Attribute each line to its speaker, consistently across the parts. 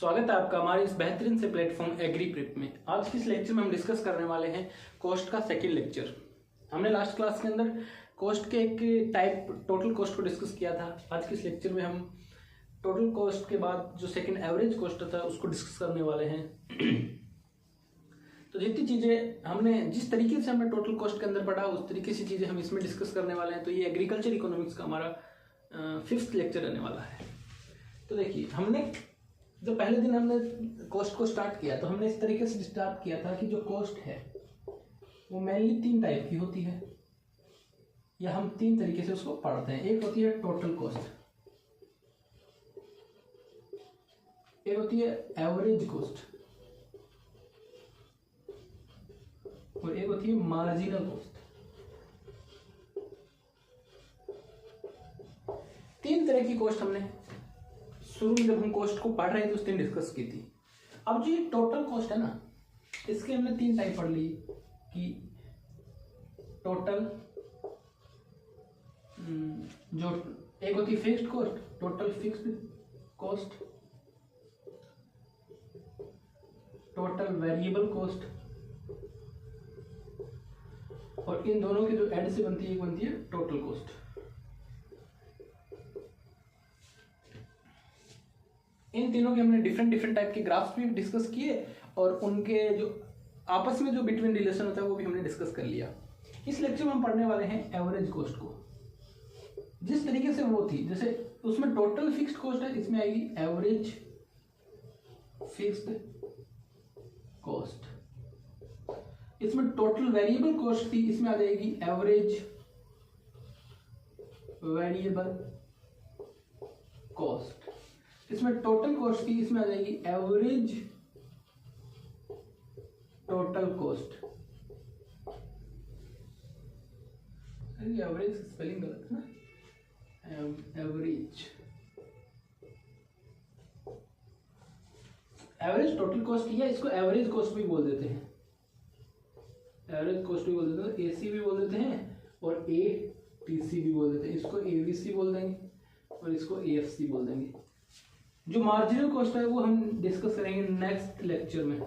Speaker 1: स्वागत है आपका हमारे इस बेहतरीन से प्लेटफॉर्म एग्री प्रिप में। आज के इस लेक्चर में हम डिस्कस करने वाले हैं कॉस्ट का सेकंड लेक्चर। हमने लास्ट क्लास के अंदर कॉस्ट के एक टाइप टोटल कॉस्ट को डिस्कस किया था। आज के इस लेक्चर में हम टोटल कॉस्ट के बाद जो सेकंड एवरेज कॉस्ट था उसको डिस्कस करने वाले हैं। तो जितनी चीज़ें हमने जिस तरीके से हमने टोटल कॉस्ट के अंदर पढ़ा उस तरीके से चीज़ें हम इसमें डिस्कस करने वाले हैं। तो ये एग्रीकल्चर इकोनॉमिक्स का हमारा 5th लेक्चर रहने वाला है। तो देखिए, हमने जो पहले दिन हमने कॉस्ट को स्टार्ट किया तो हमने इस तरीके से स्टार्ट किया था कि जो कॉस्ट है वो मेनली 3 टाइप की होती है, या हम 3 तरीके से उसको पढ़ते हैं। एक होती है टोटल कॉस्ट, एक होती है एवरेज कॉस्ट और एक होती है मार्जिनल कॉस्ट। 3 तरह की कॉस्ट हमने शुरू में जब हम कॉस्ट को पढ़ रहे थे उस दिन डिस्कस की थी। अब जो ये टोटल कॉस्ट है ना, इसके हमने 3 टाइप पढ़ ली कि टोटल जो एक होती है fixed cost, total fixed cost, total variable cost, और इन दोनों की जो एड से बनती है एक बनती है टोटल कॉस्ट। इन तीनों के हमने डिफरेंट टाइप के ग्राफ्स भी डिस्कस किए और उनके जो आपस में जो बिटवीन रिलेशन होता है वो भी हमने डिस्कस कर लिया। इस लेक्चर में हम पढ़ने वाले हैं एवरेज कॉस्ट को। जिस तरीके से वो थी, जैसे उसमें टोटल फिक्स्ड कॉस्ट है, इसमें आएगी एवरेज फिक्स्ड कॉस्ट। इसमें टोटल वेरिएबल कॉस्ट थी, इसमें आ जाएगी एवरेज वेरिएबल कॉस्ट। इसमें टोटल कॉस्ट थी, इसमें आ जाएगी average total cost. Average spelling गलत है ना, एवरेज टोटल कॉस्ट या इसको एवरेज कॉस्ट भी बोल देते हैं। एवरेज कॉस्ट भी बोल देते हैं, एसी भी बोल देते हैं और एटीसी भी बोल देते हैं। इसको एवीसी बोल देंगे और इसको एएफसी बोल देंगे। जो मार्जिनल कॉस्ट है वो हम डिस्कस करेंगे नेक्स्ट लेक्चर में।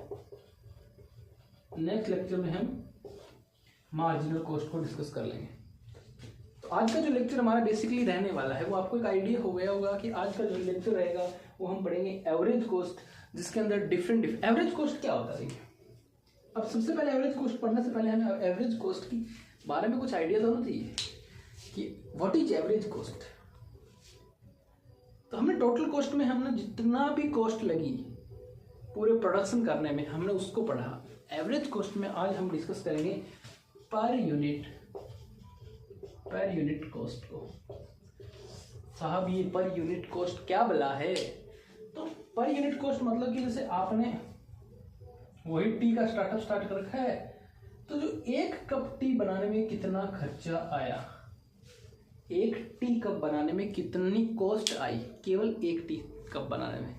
Speaker 1: नेक्स्ट लेक्चर में हम मार्जिनल कॉस्ट को डिस्कस कर लेंगे। तो आज का जो लेक्चर हमारा बेसिकली रहने वाला है वो आपको एक आइडिया हो गया होगा कि आज का जो लेक्चर रहेगा वो हम पढ़ेंगे एवरेज कॉस्ट, जिसके अंदर डिफरेंट एवरेज कॉस्ट क्या होता है। अब सबसे पहले एवरेज कॉस्ट पढ़ने से पहले हमें एवरेज कॉस्ट के बारे में कुछ आइडिया होना चाहिए कि व्हाट इज एवरेज कॉस्ट। तो हमने टोटल कॉस्ट में हमने जितना भी कॉस्ट लगी पूरे प्रोडक्शन करने में हमने उसको पढ़ा। एवरेज कॉस्ट में आज हम डिस्कस करेंगे पर यूनिट कॉस्ट को। साहब ये पर यूनिट कॉस्ट क्या बला है? तो पर यूनिट कॉस्ट मतलब कि जैसे आपने वही टी का स्टार्ट कर रखा है, तो जो 1 कप टी बनाने में कितना खर्चा आया, 1 टी कप बनाने में कितनी कॉस्ट आई केवल 1 टी कप बनाने में,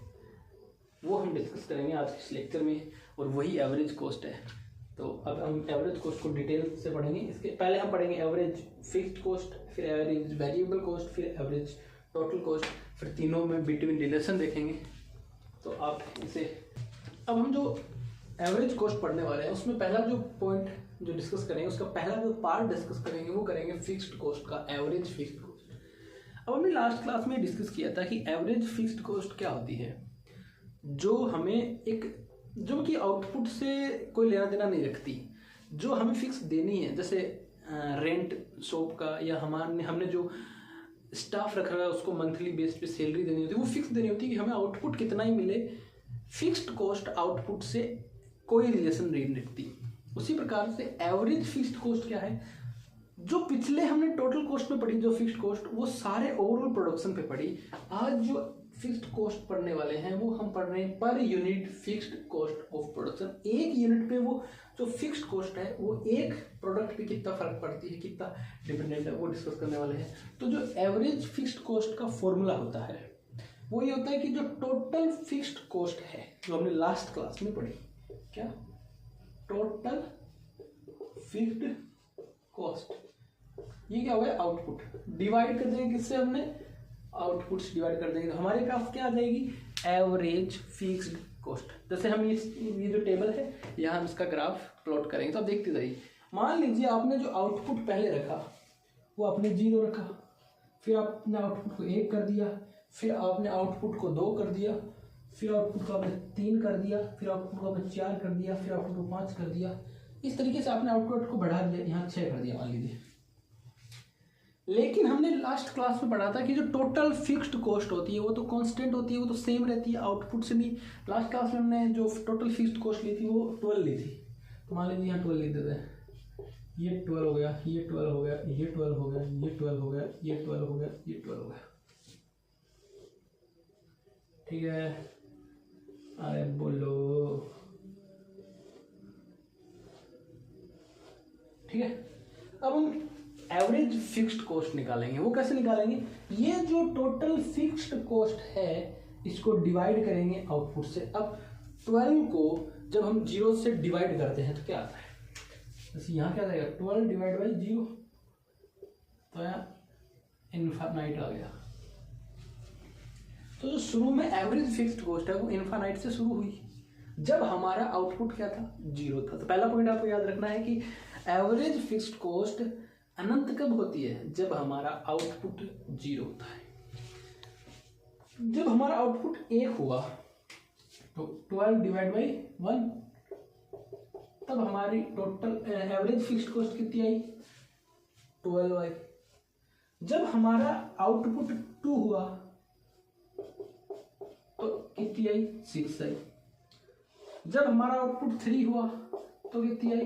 Speaker 1: वो हम डिस्कस करेंगे आज के इस लेक्चर में। और वही एवरेज कॉस्ट है। तो अब हम एवरेज कॉस्ट को डिटेल से पढ़ेंगे। इसके पहले हम पढ़ेंगे एवरेज फिक्स्ड कॉस्ट, फिर एवरेज वेरिएबल कॉस्ट, फिर एवरेज टोटल कॉस्ट, फिर तीनों में बिटवीन रिलेशन देखेंगे। तो आप इसे अब हम जो एवरेज कॉस्ट पढ़ने वाले हैं उसमें पहला जो पॉइंट जो डिस्कस करेंगे, उसका पहला जो पार्ट डिस्कस करेंगे वो करेंगे फिक्स्ड कॉस्ट का, एवरेज फिक्स्ड कॉस्ट। अब हमने लास्ट क्लास में डिस्कस किया था कि एवरेज फिक्स्ड कॉस्ट क्या होती है, जो हमें जो कि आउटपुट से कोई लेना देना नहीं रखती, जो हमें फिक्स देनी है। जैसे रेंट शॉप का, या हमने जो स्टाफ रखा है उसको मंथली बेस पे सैलरी देनी होती है, वो फिक्स देनी होती है कि हमें आउटपुट कितना ही मिले। फिक्स्ड कॉस्ट आउटपुट से कोई रिलेशन नहीं रखती। उसी प्रकार से एवरेज फिक्स्ड कॉस्ट क्या है, जो पिछले हमने टोटल कॉस्ट में पढ़ी जो फिक्स्ड कॉस्ट, वो सारे ओवरऑल प्रोडक्शन पे पढ़ी। आज जो फिक्स्ड कॉस्ट पढ़ने वाले हैं वो हम पढ़ रहे हैं per unit fixed cost of production. 1 unit पे वो जो फिक्स्ड कॉस्ट है वो एक प्रोडक्ट पे कितना फर्क पड़ती है, कितना डिपेंडेंट है, वो डिस्कस करने वाले हैं। तो जो एवरेज फिक्स्ड कॉस्ट का फॉर्मूला होता है वो ये होता है कि जो टोटल फिक्स्ड कॉस्ट है जो हमने लास्ट क्लास में पढ़ी, क्या टोटल फिक्स्ड कॉस्ट, ये क्या होगा आउटपुट, डिवाइड कर देंगे किससे, हमने आउटपुट डिवाइड कर देंगे। तो हमारे पास क्या आ जाएगी एवरेज फिक्स्ड कॉस्ट। जैसे हम ये जो टेबल है यहाँ हम इसका ग्राफ प्लॉट करेंगे, तो आप देखते जाइए। मान लीजिए आपने जो आउटपुट पहले रखा वो आपने 0 रखा, फिर आपने आउटपुट को 1 कर दिया, फिर आपने आउटपुट को 2 कर दिया, फिर आउटपुट को आपने 3 कर दिया, फिर आउटपुट को आपने 4 कर दिया, फिर आउटपुट को 5 कर दिया। इस तरीके से आपने आउटपुट को बढ़ा दिया, यहाँ 6 कर दिया मान लीजिए। लेकिन हमने लास्ट क्लास में पढ़ा था कि जो टोटल फिक्स्ड कॉस्ट होती है वो तो कांस्टेंट होती है, वो तो सेम रहती है, आउटपुट से नहीं। लास्ट क्लास में हमने जो टोटल फिक्स्ड कॉस्ट ली थी वो 12 ली थी। तो मान लीजिए यहाँ 12 लिख देते हैं, ये 12 हो गया, ये 12 हो गया, ये 12 हो गया, ये 12 हो गया, ये 12 हो गया, ये 12 हो गया। ठीक है, अरे बोलो, ठीक है। अब हम एवरेज फिक्स्ड कॉस्ट निकालेंगे। वो कैसे निकालेंगे? ये जो टोटल फिक्स्ड कॉस्ट है इसको डिवाइड करेंगे आउटपुट से। अब 12 को जब हम 0 से डिवाइड करते हैं तो क्या आता है? जैसे यहाँ क्या आएगा, 12 डिवाइड बाई 0, तो यहाँ इनफाइनाइट आ गया। तो जो शुरू में एवरेज फिक्स्ड कॉस्ट है वो इनफाइनाइट से शुरू हुई जब हमारा आउटपुट क्या था, 0 था। तो पहला पॉइंट आपको याद रखना है कि एवरेज फिक्स्ड कॉस्ट अनंत कब होती है? जब हमारा आउटपुट 0 होता है। जब हमारा आउटपुट 1 हुआ तो 12 डिवाइड बाई 1, तब हमारी टोटल एवरेज फिक्स्ड कॉस्ट कितनी आई? 12 आई। जब हमारा आउटपुट 2 हुआ तो कितनी आई? 6 आई। जब हमारा आउटपुट 3 हुआ तो कितनी आई?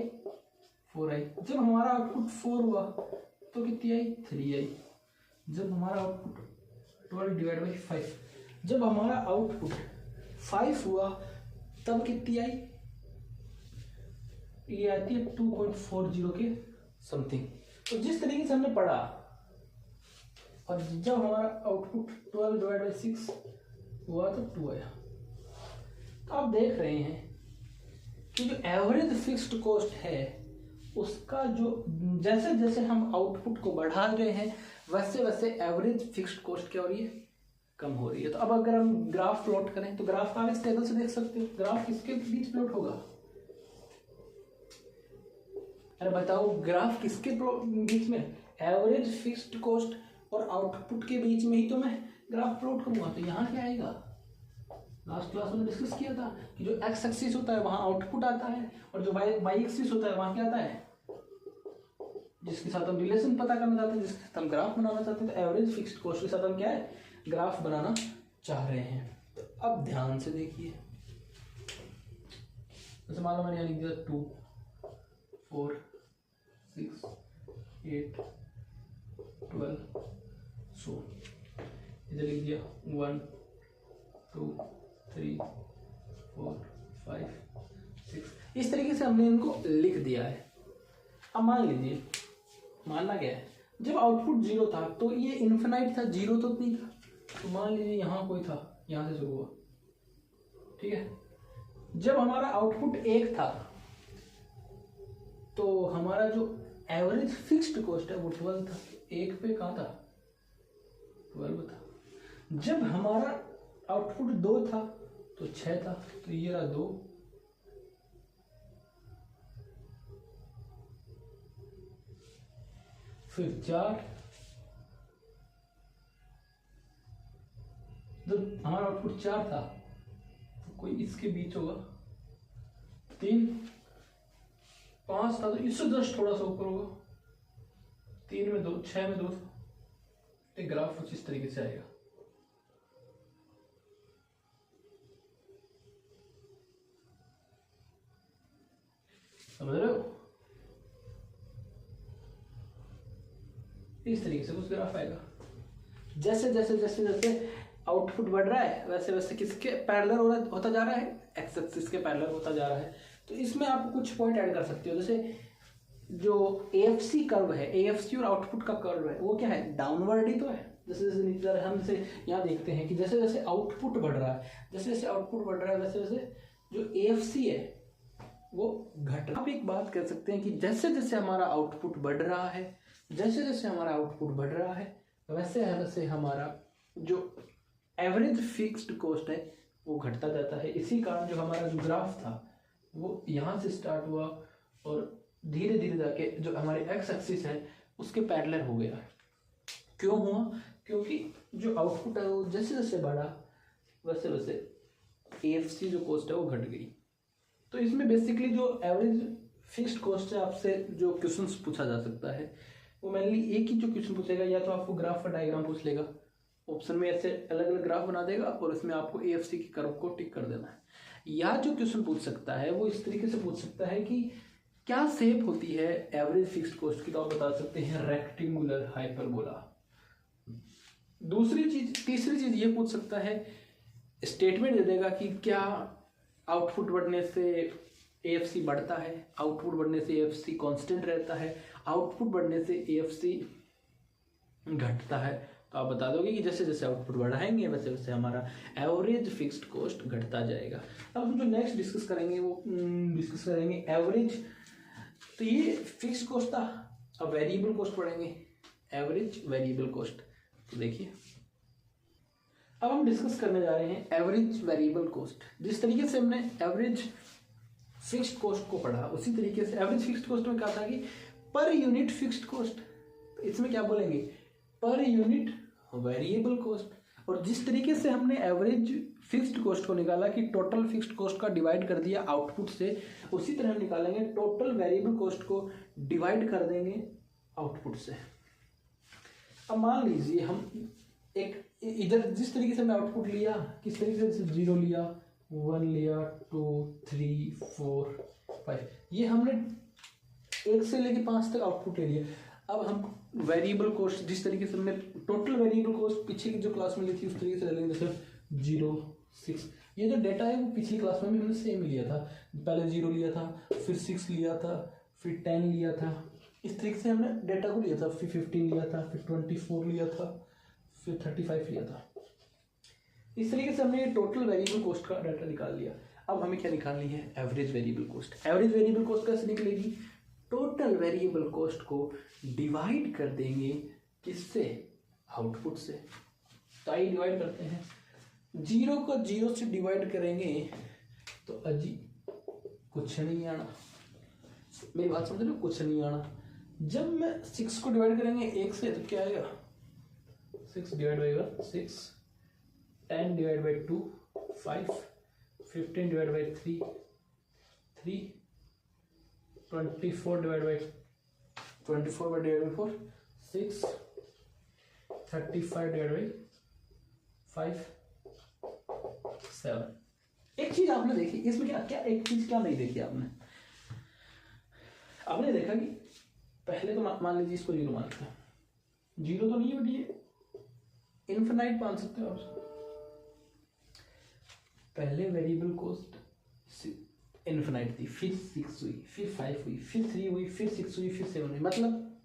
Speaker 1: 4 आई। जब हमारा आउटपुट 4 हुआ तो कितनी आई? 3 आई। जब हमारा आउटपुट 12 डिवाइड बाई 5, जब हमारा आउटपुट 5 हुआ तब कितनी आई? ये आती है 2.40 के समथिंग। तो जिस तरीके से हमने पढ़ा, और जब हमारा आउटपुट 12 डिवाइड बाई 6 हुआ तो 2 आया। तो आप देख रहे हैं कि जो एवरेज फिक्स्ड कॉस्ट है उसका जो जैसे जैसे हम आउटपुट को बढ़ा रहे हैं वैसे वैसे एवरेज फिक्स्ड कॉस्ट क्या हो रही है? कम हो रही है। तो अब अगर हम ग्राफ प्लॉट करें तो ग्राफ आप इस टेबल से देख सकते हो। ग्राफ किसके बीच प्लॉट होगा? अरे बताओ, ग्राफ किसके बीच में? एवरेज फिक्स्ड कॉस्ट और आउटपुट के बीच में ही तो मैं ग्राफ प्लॉट करूंगा। तो यहाँ क्या आएगा? लास्ट क्लास में डिस्कस किया था कि जो एक्स एक्सिस होता है वहां आउटपुट आता है, और जो वाई एक्सिस होता है वहां क्या आता है? जिसके साथ हम रिलेशन पता करना चाहते हैं, जिसके साथ हम ग्राफ बनाना चाहते हैं। तो एवरेज फिक्स्ड कॉस्ट के साथ हम क्या है? ग्राफ बनाना चाह रहे हैं। तो अब ध्यान से देखिए, जैसे मान लो मैंने यहाँ लिख दिया 2, 4, 6, 8, 12, सो इधर लिख दिया 1, 2, 3, 4, 5, 6। इस तरीके से हमने इनको लिख दिया है। अब मान लीजिए, मानना क्या है, जब आउटपुट 0 था तो ये इन्फिनाइट था, 0 तो नहीं था। तो मान लीजिए यहाँ कोई था, यहाँ से शुरू हुआ, ठीक है। जब हमारा आउटपुट 1 था तो हमारा जो एवरेज फिक्स्ड कॉस्ट है वो 12 था। 1 पे कहाँ था? 12 था। जब हमारा आउटपुट 2 था तो 6 था, तो ये रहा 2। फिर 4, जब हमारा आउटपुट 4 था तो कोई इसके बीच होगा, 3, 5 था तो इससे 10 थोड़ा सा ऊपर होगा, 3 में 2, 6 में 2 था। एक ग्राफ कुछ इस तरीके से आएगा। समझ रहे हो? इस तरीके से कुछ ग्राफ आएगा। जैसे जैसे जैसे जैसे आउटपुट बढ़ रहा है वैसे वैसे किसके पैरेलल होता जा रहा है? एक्स एक्सिस के पैरेलल होता जा रहा है। तो इसमें आप कुछ पॉइंट ऐड कर सकते हो। जैसे जो AFC कर्व है, AFC और आउटपुट का कर्व है वो क्या है? डाउनवर्ड ही तो है। जैसे जैसे नीचे हम जैसे यहाँ देखते हैं कि जैसे जैसे आउटपुट बढ़ रहा है, जैसे जैसे आउटपुट बढ़ रहा है वैसे वैसे जो AFC है वो घट रहा है। आप एक बात कह सकते हैं कि जैसे जैसे हमारा आउटपुट बढ़ रहा है, जैसे जैसे हमारा आउटपुट बढ़ रहा है वैसे वैसे हमारा जो एवरेज फिक्स्ड कॉस्ट है वो घटता जाता है। इसी कारण जो हमारा जो ग्राफ था वो यहाँ से स्टार्ट हुआ और धीरे धीरे जाके जो हमारे एक्स एक्सिस है उसके पैरेलल हो गया। क्यों हुआ? क्योंकि जो आउटपुट है वो जैसे जैसे बढ़ा वैसे वैसे एएफसी जो कॉस्ट है वो घट गई। तो इसमें बेसिकली जो एवरेज फिक्स्ड कॉस्ट है आपसे जो क्वेश्चंस पूछा जा सकता है वो मेनली एक ही जो क्वेश्चन पूछेगा, या तो आपको ग्राफ का डायग्राम पूछ लेगा, ऑप्शन में ऐसे अलग अलग ग्राफ बना देगा और इसमें आपको एएफसी की कर्व को टिक कर देना है। या जो क्वेश्चन पूछ सकता है वो इस तरीके से पूछ सकता है कि क्या शेप होती है एवरेज फिक्स्ड कॉस्ट की, तो आप बता सकते हैं रेक्टेंगुलर हाइपरबोला। तीसरी चीज ये पूछ सकता है, स्टेटमेंट दे देगा कि क्या आउटपुट बढ़ने से एएफसी बढ़ता है, आउटपुट बढ़ने से एएफसी कांस्टेंट रहता है, आउटपुट बढ़ने से एएफसी घटता है। तो आप बता दोगे कि जैसे जैसे आउटपुट बढ़ाएंगे वैसे वैसे हमारा एवरेज फिक्स्ड कॉस्ट घटता जाएगा। अब हम जो नेक्स्ट डिस्कस करेंगे वो डिस्कस करेंगे एवरेज। तो ये फिक्स्ड कॉस्ट था, अब वेरिएबल कॉस्ट पढ़ेंगे, एवरेज वेरिएबल कॉस्ट। तो देखिए अब हम डिस्कस करने जा रहे हैं एवरेज वेरिएबल कॉस्ट। जिस तरीके से हमने एवरेज फिक्स्ड कॉस्ट को पढ़ा उसी तरीके से एवरेज फिक्स्ड कॉस्ट में कहा था कि पर यूनिट फिक्स्ड कॉस्ट, तो इसमें क्या बोलेंगे, पर यूनिट वेरिएबल कॉस्ट। और जिस तरीके से हमने एवरेज फिक्स्ड कॉस्ट को निकाला कि टोटल फिक्स्ड कॉस्ट का डिवाइड कर दिया आउटपुट से, उसी तरह हम निकालेंगे टोटल वेरिएबल कॉस्ट को डिवाइड कर देंगे आउटपुट से। अब मान लीजिए हम एक इधर जिस तरीके से हमने आउटपुट लिया, किस तरीके से 0 लिया, 1 लिया, 2 3 4 5, ये हमने 1 से लेके 5 तक आउटपुट ले लिया। अब हम वेरिएबल कॉस्ट जिस तरीके से हमने टोटल वेरिएबल कॉस्ट पीछे की जो क्लास में ली थी उस तरीके से ले लेंगे, जैसे 0 6। ये जो डेटा है वो पिछली क्लास में भी हमने सेम लिया था, पहले 0 लिया था, फिर 6 लिया था, फिर 10 लिया था, इस तरीके से हमने डेटा को लिया था, फिर 15 लिया था, फिर 24 लिया था, फिर 35 लिया था। इस तरीके से हमने टोटल वेरिएबल कॉस्ट का डाटा निकाल लिया। अब हमें क्या निकालनी है, average variable cost. Average variable cost कैसे निकलेगी, टोटल वेरिएबल कॉस्ट को डिवाइड कर देंगे किससे, आउटपुट से। तो आइए डिवाइड करते हैं, 0 को 0 से डिवाइड करेंगे तो अजी कुछ नहीं आना, मेरी बात समझ रहे हो, कुछ नहीं आना। जब मैं 6 को डिवाइड करेंगे 1 से तो क्या आएगा, 6 divide by 6, 10 divide by 2 5, 15 divide by 3 3, 24 divide by 4 6, 35 divide by 5 7। एक चीज आपने देखी इसमें, क्या एक चीज क्या नहीं देखी आपने देखा कि पहले तो मान लीजिए इसको 0 मानते हैं, 0 तो नहीं है बट ये इनफिनाइट मान सकते हो आप। पहले वेरिएबल कॉस्ट इनफिनाइट थी, फिर 6 हुई, फिर 5 हुई, फिर 3 हुई, फिर 6 हुई, फिर 7 हुई। मतलब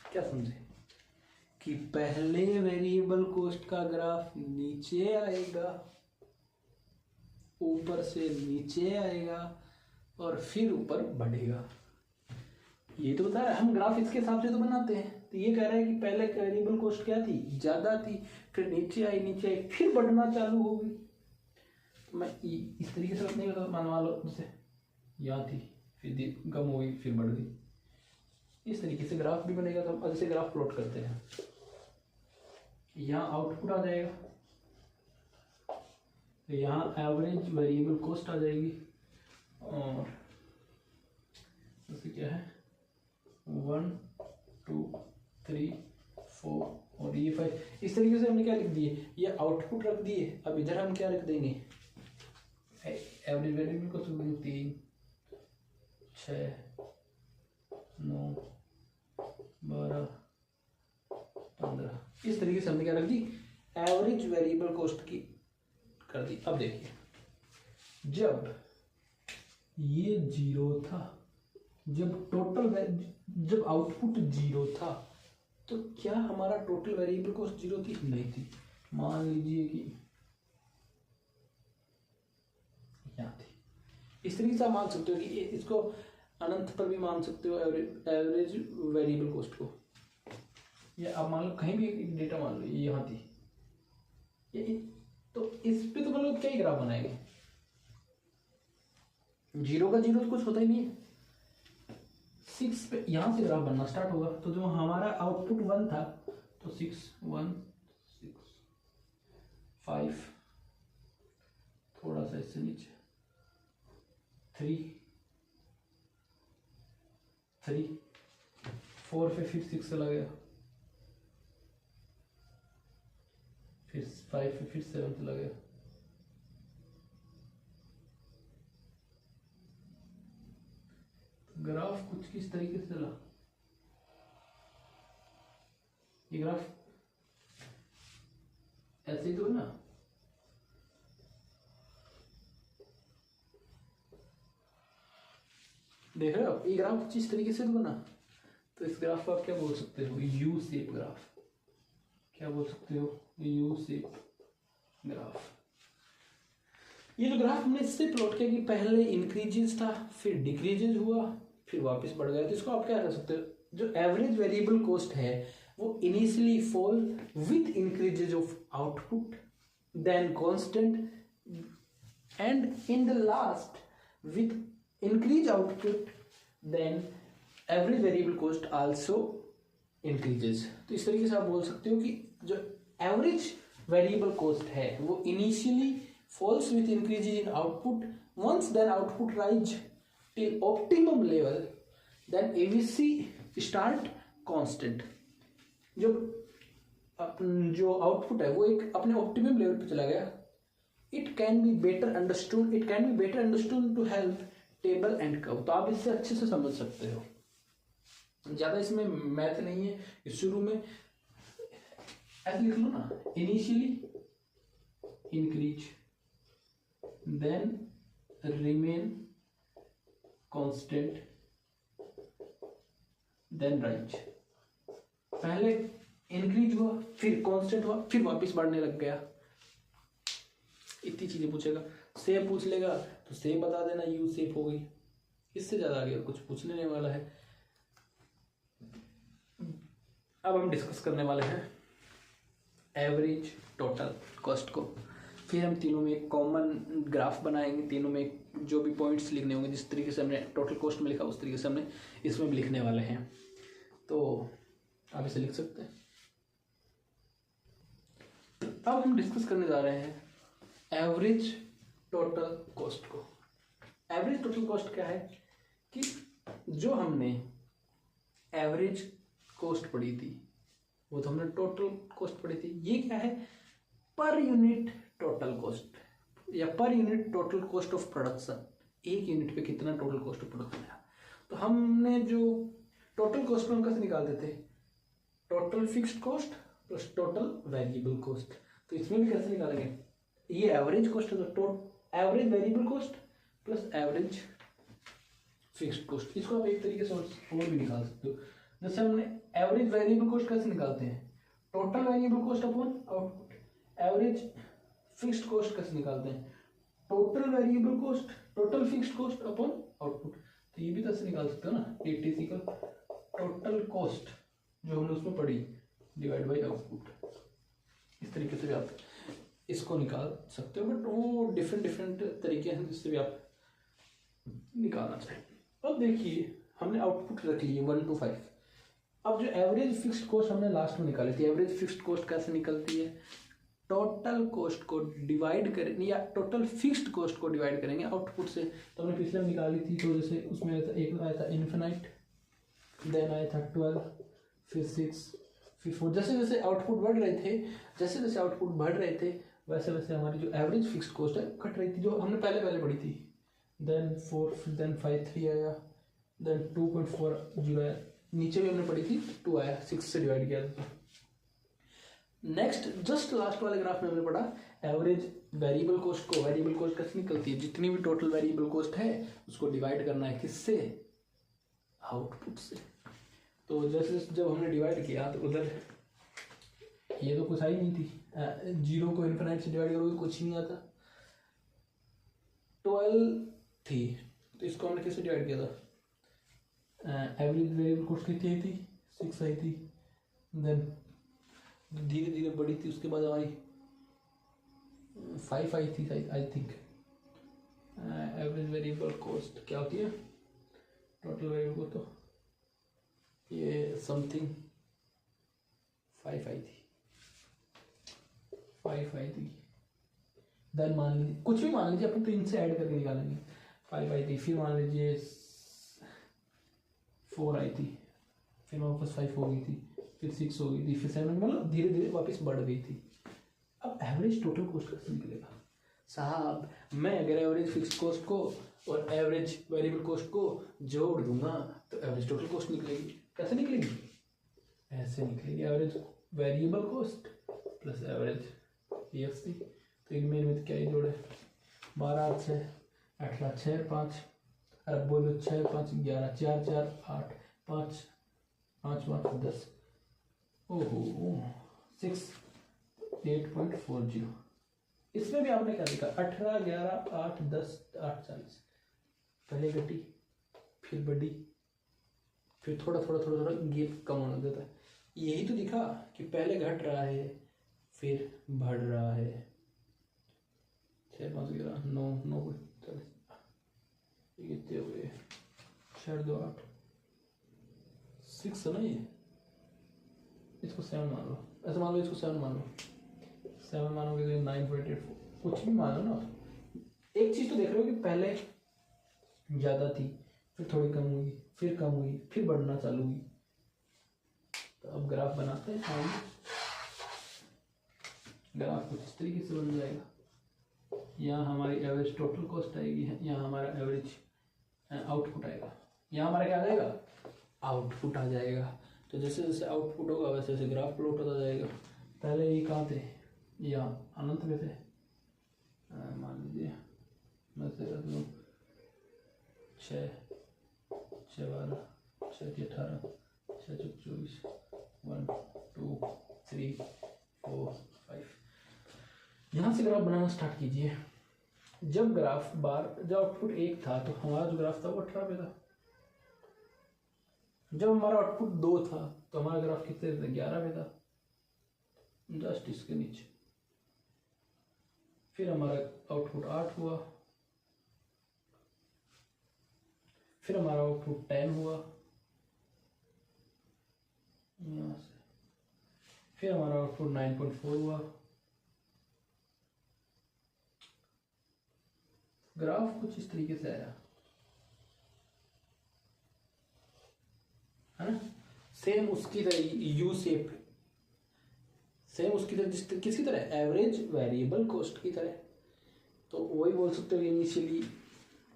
Speaker 1: क्या समझे कि पहले वेरिएबल कॉस्ट का ग्राफ नीचे आएगा, ऊपर से नीचे आएगा और फिर ऊपर बढ़ेगा। ये तो बता रहा है, हम ग्राफ इसके हिसाब से तो बनाते हैं। तो ये कह रहा है कि पहले वेरिएबल कॉस्ट क्या थी, ज्यादा थी, फिर नीचे आई, फिर बढ़ना चालू हो गई। तो मैं इस तरीके से नहीं बता, मान लो जैसे यहाँ थी, फिर कम हो गई, फिर बढ़ गई। इस तरीके से ग्राफ भी बनेगा। तो अब जैसे ग्राफ प्लॉट करते हैं, यहाँ आउटपुट आ जाएगा, तो यहाँ एवरेज वेरिएबल कॉस्ट आ जाएगी, और जैसे क्या है 1 2 3 4 और ये 5। इस तरीके से हमने क्या लिख दिए, ये आउटपुट रख दिए। अब इधर हम क्या रख देंगे, एवरेज वेरिएबल कॉस्ट 3 6 9 12 15। इस तरीके से हमने क्या रख दी, एवरेज वेरिएबल कॉस्ट की कर दी। अब देखिए, जब ये 0 था, जब आउटपुट 0 था, तो क्या हमारा टोटल वेरिएबल कॉस्ट 0 थी? नहीं थी। मान लीजिए कि यहाँ थी। इस तरीके से आप मान सकते हो कि इसको अनंत पर भी मान सकते हो, एवरेज वेरिएबल कॉस्ट को। या आप मान लो कहीं भी एक डेटा मान लो, ये यहाँ थी, ये तो इस पे तो मतलब क्या ही ग्राफ बनाएंगे, 0 का 0 तो कुछ होता ही नहीं है। 6 पे यहाँ से ग्राफ बनना स्टार्ट होगा, तो जो हमारा आउटपुट 1 था तो 6 1 6 5, थोड़ा सा इससे नीचे 3 3 4 पे फिर 6 चला गया, फिर 5 पे फिर 7 चला गया, ग्राफ कुछ किस तरीके से चला। ये ग्राफ ऐसे ही तो है ना, देख रहे हो आप, ये ग्राफ कुछ इस तरीके से तो बना। तो इस ग्राफ को आप क्या बोल सकते हो, यू शेप ग्राफ। क्या बोल सकते हो, यू शेप ग्राफ। ये जो ग्राफ हमने इससे प्लॉट किया कि पहले इंक्रीजेस था, फिर डिक्रीजेस हुआ, फिर वापस बढ़ गया, तो इसको आप क्या कर सकते हो, जो एवरेज वेरिएबल कॉस्ट है वो initially fall with increases of output, then constant, and in the last with increase output then average variable cost also increases. तो इस तरीके से आप बोल सकते हो कि जो एवरेज वेरिएबल कॉस्ट है वो initially falls with increases in output. Once then output rise till optimum level, then ABC start constant. जो आउटपुट है वो एक अपने ऑप्टिमम लेवल पे चला गया। It can be better understood to help table and curve. तो आप इससे अच्छे से समझ सकते हो, ज्यादा इसमें मैथ नहीं है। इस शुरू में ऐसे लिख लो ना, initially increase then remain constant then rise। पहले इंक्रीज हुआ, फिर कांस्टेंट हुआ, फिर वापस बढ़ने लग गया। इतनी चीजें पूछेगा। शेप पूछ लेगा तो शेप बता देना, यू शेप हो गई। इससे ज्यादा आगे कुछ पूछने नहीं वाला है। अब हम डिस्कस करने वाले हैं एवरेज टोटल कॉस्ट को। फिर हम तीनों में एक कॉमन ग्राफ बनाएंगे, तीनों में जो भी पॉइंट्स लिखने होंगे, जिस तरीके से हमने टोटल कॉस्ट में लिखा उस तरीके से हमने इसमें भी लिखने वाले हैं। तो आप इसे लिख सकते हैं। अब हम डिस्कस करने जा रहे हैं एवरेज टोटल कॉस्ट को। एवरेज टोटल कॉस्ट क्या है कि जो हमने एवरेज कॉस्ट पढ़ी थी वो तो हमने टोटल कॉस्ट पढ़ी थी। ये क्या है, पर यूनिट टोटल कॉस्ट या per unit total cost of production. एक यूनिट पे कितना टोटल कॉस्ट ऑफ प्रोडक्शन है। तो हमने जो टोटल कॉस्ट में हम कैसे निकालते थे, total fixed cost plus total variable cost. तो इसमें भी कैसे निकालेंगे, ये एवरेज कॉस्ट है तो average variable cost plus average fixed cost. इसको आप एक तरीके से और भी निकाल सकते हो। जैसे हमने एवरेज वेरिएबल कॉस्ट कैसे निकालते हैं, total variable cost upon output. Average fixed cost कैसे निकालते हैं, total variable cost total fixed cost upon output. तो ये भी तो ऐसे निकाल सकते हो ना, टी इक्वल टोटल कॉस्ट जो हमने उसमें पढ़ी डिवाइड बाई आउटपुट। इस तरीके से भी आप इसको निकाल सकते हो, बट वो डिफरेंट तरीके हैं जिससे भी आप निकालना चाहिए। अब देखिए हमने आउटपुट रख ली 1 to 5। अब जो एवरेज फिक्स्ड कॉस्ट हमने लास्ट में निकाली थी, एवरेज फिक्स्ड कॉस्ट कैसे निकलती है, टोटल कॉस्ट को डिवाइड करेंगे या टोटल फिक्स्ड कॉस्ट को डिवाइड करेंगे आउटपुट से। तो हमने पिछले में निकाली थी, तो जैसे उसमें एक आया था इन्फिनाइट, देन आया था 12, फिर 6, फिर 4। जैसे जैसे आउटपुट बढ़ रहे थे, वैसे वैसे हमारी जो एवरेज फिक्स्ड कॉस्ट है घट रही थी, जो हमने पहले पढ़ी थी। देन 4, देन 5, 3 आया, देन 2.40 आया, नीचे भी हमने पढ़ी थी 2 आया, 6 से डिवाइड किया था। नेक्स्ट जस्ट लास्ट वाले ग्राफ में हमने पढ़ा एवरेज वेरिएबल कॉस्ट को। वेरिएबल कॉस्ट कैसे निकलती है, जितनी भी टोटल वेरिएबल कॉस्ट है उसको डिवाइड करना है किससे, आउटपुट से। तो जैसे जब हमने डिवाइड किया तो उधर ये तो कुछ आई नहीं थी, 0 को इन्फिनाइट से डिवाइड करोगे कुछ ही नहीं आता। 12 थी तो इसको हमने किससे डिवाइड किया था, एवरेज वेरिएबल कॉस्ट कितनी आई थी, 6 आई थी। देन धीरे धीरे बढ़ी थी, उसके बाद हमारी 5 आई थी I think. Average variable cost क्या होती है, टोटल वेरिएबल को, तो ये समथिंग 5 आई थी, 5 आई थी। देन मान लीजिए कुछ भी मान लीजिए, अपन तो इनसे ऐड करके निकालेंगे। 5 आई थी, फिर मान लीजिए 4 आई थी, फिर वापस 5 हो गई थी, फिर 6 हो गई थी, फिर 7, मतलब धीरे धीरे वापस बढ़ गई थी। अब एवरेज टोटल कॉस्ट कैसे निकलेगा साहब? मैं अगर एवरेज फिक्स कॉस्ट को और एवरेज वेरिएबल कॉस्ट को जोड़ दूंगा तो एवरेज टोटल कॉस्ट निकलेगी। कैसे निकलेगी? ऐसे निकलेगी, average variable cost plus average EFC। तो इनमें क्या ही जोड़े, 12 6 18 6 5, अरे बोलो 6 5 11 4 4 8 5 5 5 10, ओहो 6 8.40। इसमें भी आपने क्या देखा, 18 11 8 10 8 40, पहले घटी फिर बढ़ी, फिर थोड़ा थोड़ा थोड़ा थोड़ा गैप कम होने देता है। यही तो दिखा कि पहले घट रहा है फिर बढ़ रहा है। 6 5 11 9 9 40, कितने हुए, 6 2 8 6 है ना ये, इसको 7 मान लो, ऐसे मान लो, इसको 7 मान लो, 7 मानोगे तो 9.84, कुछ भी मानो ना। एक चीज तो देख रहे हो कि पहले ज्यादा थी, फिर थोड़ी कम हुई, फिर कम हुई, फिर बढ़ना चालू हुई। तो अब ग्राफ बनाते हैं, ग्राफ कुछ इस तरीके से बन जाएगा। यहाँ हमारी एवरेज टोटल कॉस्ट आएगी, यहाँ हमारा एवरेज आउटपुट आएगा, यहाँ हमारा क्या आ जाएगा, आउटपुट आ जाएगा। तो जैसे जैसे आउटपुट होगा वैसे वैसे ग्राफ प्लॉट होता जाएगा। पहले ये कहाँ थे, यहाँ अनंत में थे, मान लीजिए मैं से रख लूँ 6 6 12 6 18 6 24 1 2 3 4 5। यहाँ से ग्राफ बनाना स्टार्ट कीजिए। जब ग्राफ जब आउटपुट 1 था तो हमारा जो ग्राफ था वो 18 पे था। जब हमारा आउटपुट 2 था तो हमारा ग्राफ कितने थे, 11 पे था, जस्ट इसके नीचे। फिर हमारा आउटपुट 8 हुआ, फिर हमारा आउटपुट 10 हुआ यहाँ से, फिर हमारा आउटपुट 9.4 हुआ। ग्राफ कुछ इस तरीके से आया है ना, सेम उसकी तरह यू शेप, सेम उसकी तरह किसकी तरह, एवरेज वेरिएबल कॉस्ट की तरह। तो वही बोल सकते हो, initially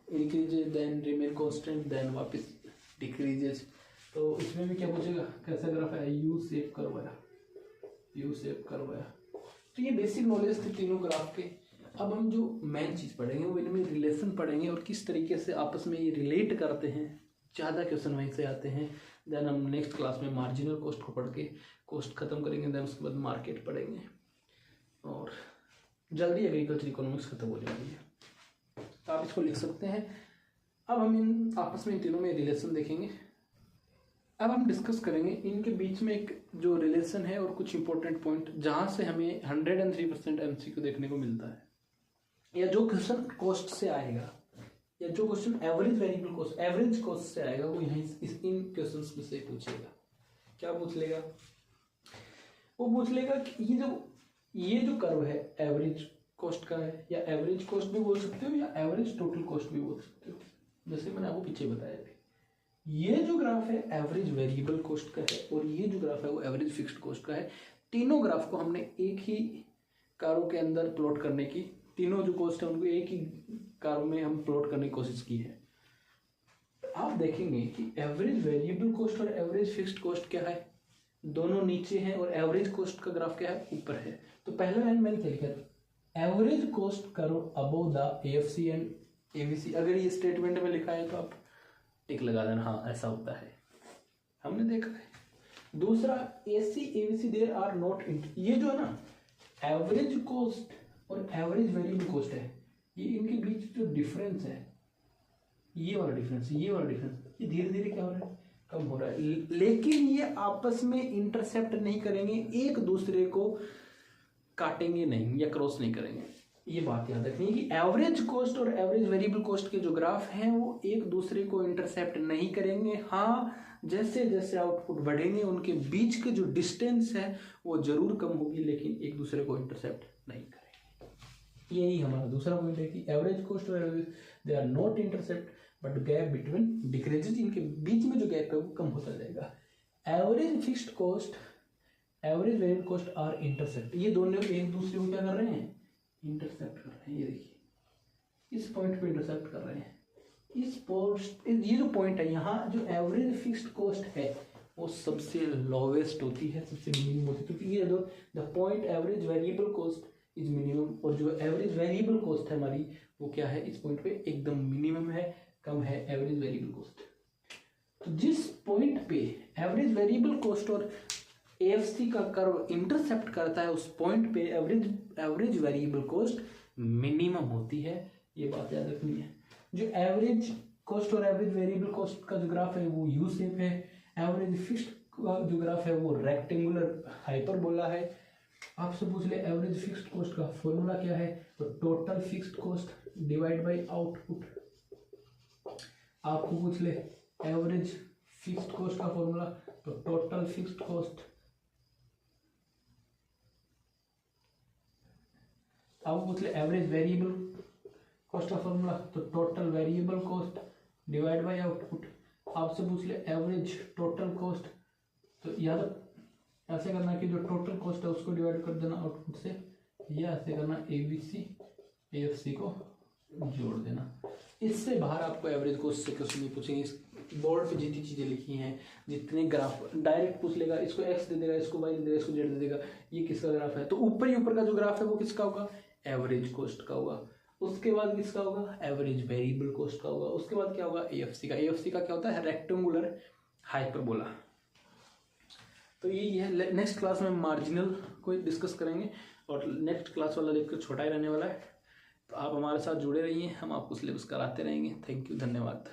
Speaker 1: increases then remain constant then वापस डिक्रीजेज। तो इसमें भी क्या पूछेगा, कैसा ग्राफ है, यू शेप करवाया, यू शेप करवाया। तो ये बेसिक नॉलेज थे तीनों ग्राफ के। अब हम जो मेन चीज़ पढ़ेंगे वो इनमें रिलेशन पढ़ेंगे और किस तरीके से आपस में ये रिलेट करते हैं। ज़्यादा क्वेश्चन वहीं से आते हैं। देन हम नेक्स्ट क्लास में मार्जिनल कॉस्ट को पढ़ के कॉस्ट खत्म करेंगे। देन उसके बाद मार्केट पढ़ेंगे और जल्दी एग्रीकल्चर इकोनॉमिक्स खत्म हो जाएगी। तो आप इसको लिख सकते हैं। अब हम इन आपस में इन तीनों में रिलेशन देखेंगे। अब हम डिस्कस करेंगे इनके बीच में एक जो रिलेशन है और कुछ इंपॉर्टेंट पॉइंट जहाँ से हमें 103% MCQ देखने को मिलता है, या जो क्वेश्चन कॉस्ट से आएगा, या जो question average variable cost average cost से आएगा, वो यहीं इन क्वेश्चंस में से पूछेगा। क्या पूछ लेगा, वो पूछ लेगा कि ये जो कर्व है एवरेज कॉस्ट का है, या एवरेज कॉस्ट भी बोल सकते हो या एवरेज टोटल कॉस्ट भी बोल सकते हो। जैसे मैंने आपको पीछे बताया था, ये जो ग्राफ है एवरेज वेरिएबल कॉस्ट का है और ये जो ग्राफ है वो एवरेज फिक्स्ड कॉस्ट का है। तीनों ग्राफ को हमने एक ही कारों के अंदर प्लॉट करने की, तीनों जो कॉस्ट है उनको एक ही कारों में हम प्लॉट करने की कोशिश की है। आप देखेंगे कि एवरेज वेरिएबल कॉस्ट और एवरेज फिक्स्ड कॉस्ट क्या है, दोनों नीचे हैं, और एवरेज कॉस्ट का ग्राफ क्या है, ऊपर है। तो पहला लाइन मैंने क्या लिखा था, एवरेज कॉस्ट करो above the AFC and ABC। अगर ये स्टेटमेंट में लिखा है तो आप टिक लगा देना, हाँ ऐसा होता है, हमने देखा है। दूसरा AC ABC there are not, ये जो है ना एवरेज कॉस्ट और एवरेज वेरिएबल कॉस्ट है, ये इनके बीच जो डिफरेंस है, ये वाला डिफरेंस, ये वाला डिफरेंस, ये धीरे धीरे क्या हो रहा है, कम हो रहा है। लेकिन ये आपस में इंटरसेप्ट नहीं करेंगे, एक दूसरे को काटेंगे नहीं या क्रॉस नहीं करेंगे। ये बात याद रखनी है कि एवरेज कॉस्ट और एवरेज वेरिएबल कॉस्ट के जो ग्राफ हैं वो एक दूसरे को इंटरसेप्ट नहीं करेंगे। हाँ, जैसे जैसे आउटपुट बढ़ेंगे उनके बीच के जो डिस्टेंस है वो जरूर कम होगी, लेकिन एक दूसरे को इंटरसेप्ट नहीं करेंगे। यही हमारा दूसरा पॉइंट है कि एवरेज कॉस्ट और average they are not intersect but gap between decreases, इनके बीच में जो गैप है वो कम होता जाएगा। Average fixed cost, average variable cost are intersect, ये दोनों एक दूसरे को क्या कर रहे हैं, इंटरसेप्ट कर रहे हैं। ये देखिए इस पॉइंट पे इंटरसेप्ट कर रहे हैं। इस पोस्ट, ये जो पॉइंट है यहाँ, जो एवरेज फिक्स्ड कॉस्ट है वो सबसे लोवेस्ट होती है, सबसे मिनिमम होती है, क्योंकि ये जो the point average variable cost is minimum, और जो एवरेज वेरिएबल कॉस्ट है हमारी वो क्या है, इस पॉइंट पे एकदम मिनिमम है, कम है एवरेज वेरिएबल कॉस्ट। तो जिस पॉइंट पे एवरेज वेरिएबल कॉस्ट और एएफसी का कर्व इंटरसेप्ट करता है उस पॉइंट पे एवरेज वेरिएबल कॉस्ट मिनिमम होती है। ये बात याद रखनी है। जो एवरेज कॉस्ट और एवरेज वेरिएबल कॉस्ट का जो ग्राफ है वो यू शेप है, एवरेज फिक्स्ड का जो ग्राफ है वो रेक्टेंगुलर हाइपरबोला है। आपसे पूछ ले एवरेज फिक्स्ड कॉस्ट का फॉर्मूला क्या है, तो total fixed cost divide by output. आपको पूछ ले एवरेज फिक्स्ड कॉस्ट का फॉर्मूला, तो टोटल फिक्स्ड कॉस्ट, आपको पूछ ले एवरेज वेरिएबल कॉस्ट का फॉर्मूला, तो total variable cost divide by output. आपसे पूछ ले एवरेज टोटल कॉस्ट, तो याद ऐसे करना कि जो टोटल कॉस्ट है उसको डिवाइड कर देना आउटपुट से, या ऐसे करना एबीसी एएफसी को जोड़ देना। इससे बाहर आपको एवरेज कॉस्ट से क्वेश्चन नहीं पूछेंगे। इस बोर्ड पे जितनी चीज़ें लिखी हैं, जितने ग्राफ डायरेक्ट पूछ लेगा, इसको एक्स दे देगा, इसको वाई दे देगा, इसको जेड दे देगा, ये किसका ग्राफ है, तो ऊपर ही ऊपर का जो ग्राफ है वो किसका होगा, एवरेज कॉस्ट का होगा। उसके बाद किसका होगा, एवरेज वेरिएबल कॉस्ट का होगा। उसके बाद क्या होगा, एएफसी का। एएफसी का क्या होता है, रेक्टेंगुलर हाइपरबोला। तो यही है। नेक्स्ट क्लास में मार्जिनल को डिस्कस करेंगे, और नेक्स्ट क्लास वाला लेक्चर छोटा ही रहने वाला है। तो आप हमारे साथ जुड़े रहिए, हम आपको सिलेबस कराते रहेंगे। थैंक यू, धन्यवाद।